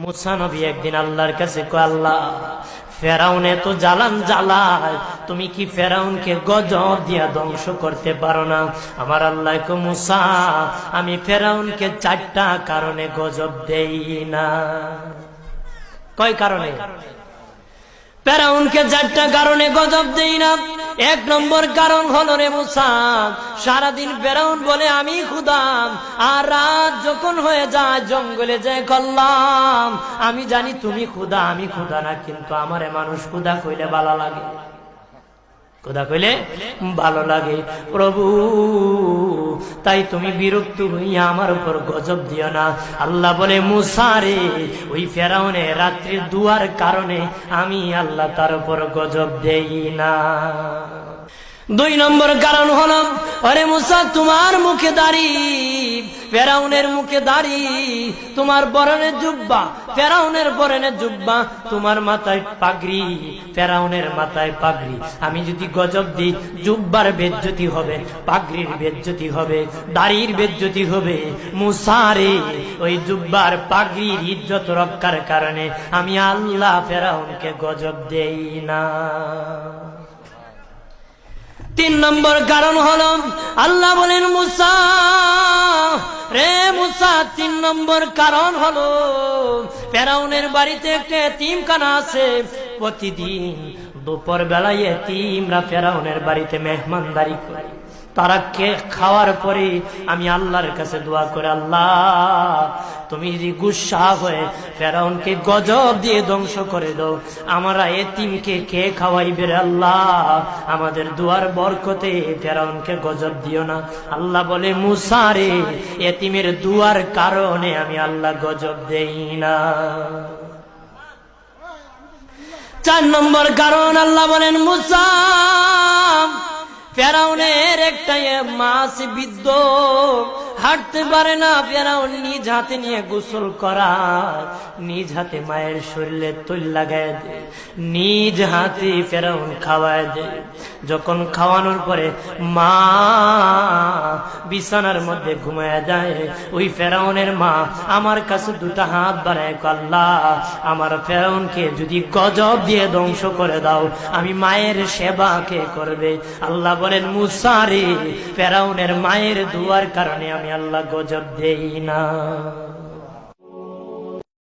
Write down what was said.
মুসা নবী একদিন আল্লাহর কাছে কয়, আল্লাহ ফেরাউন এত জ্বালান জ্বালায়, তুমি কি ফেরাউনকে গজব দিয়া ধ্বংস করতে পারো না? আমার আল্লাহ কয়, মুসা আমি ফেরাউনকে 4টা কারণে গজব দেই না। কয় কারণে? ফেরাউনকে 4টা কারণে গজব দেই না। 1 নম্বর কারণ হলো, রে মুসা, সারাদিন ফেরাউন বলে আমি খোদা, আর রাত যখন হয়ে যায় জঙ্গলে যায় করলাম আমি জানি তুমি খোদা, আমি খোদা না, কিন্তু আমারে মানুষ খোদা কইলে ভালো লাগে, খোদা কইলে ভালো লাগে। প্রভু, তাই তুমি বিরক্ত হইয়া আমার উপর গজব দিও না। আল্লাহ বলে, মুসা রে, ওই ফেরাউনে রাত্রির দুয়ার কারণে আমি আল্লাহ তার উপর গজব দেই না। 2 নম্বর কারণ হলো, আরে মুসা তোমার মুখে দাড়ি, ফেরাউনের মুখে দাড়ি, তোমার পরনে জুব্বা, ফেরাউনের পরনে জুব্বা, তোমার মাথায় পাগড়ি, ফেরাউনের মাথায় পাগড়ি। আমি যদি গজব দিই, জুব্বার বেজ্জতি হবে, পাগড়ির বেজ্জতি হবে, দাড়ির বেজ্জতি হবে। মুসা রে, ওই জুব্বার পাগড়ির ইজ্জত রক্ষার কারণে আমি আল্লাহ ফেরাউনকে গজব দেই না। 3 নম্বর কারণ হলো, আল্লাহ বলেন, মুসা রে মুসা, 3 নম্বর কারণ হলো, ফেরাউনের বাড়িতে একটা এতিমখানা আছে। প্রতিদিন দুপুর বেলায় এতিমরা ফেরাউনের বাড়িতে মেহমানদারি করে। তারা খাওয়ার পরে আমি আল্লাহর কাছে দোয়া করে, আল্লাহ তুমি যদি গুসা হয়ে ফেরাউনকে গজব দিয়ে ধ্বংস করে দাও, আমরা এতিমকে কে খাওয়াইবে রে আল্লাহ, আমাদের দুয়ার বরকতে ফেরাউনকে গজব দিও না। আল্লাহ বলে, মুসা রে, এতিমের দুয়ার কারণে আমি আল্লাহ গজব দেই না। 4 নম্বর কারণ, আল্লাহ বলেন, মুসা ফেরাউনের একটা মাছ বিদ্ধ, হাঁটতে পারে না। ফেরাউন নিজ হাতে নিয়ে গোসল করায়, নিজ হাতে মায়ের শরীরে তৈল লাগায় দেয়, নিজ হাতে ফেরাউন খাওয়ায় দেয়। যখন খাওয়ানোর পরে মা বিছানার মধ্যে ঘুমায় যায়, ওই ফেরাউনের মা আমার কাছে 2টা হাত বাড়ায়, আল্লাহ আমার ফেরাউনকে যদি গজব দিয়ে ধ্বংস করে দাও, আমি মায়ের সেবা কে করবে? আল্লাহ বলেন, মুসা রে, ফেরাউনের মায়ের দুয়ার কারণে আমি আল্লাহ গজব দেই না।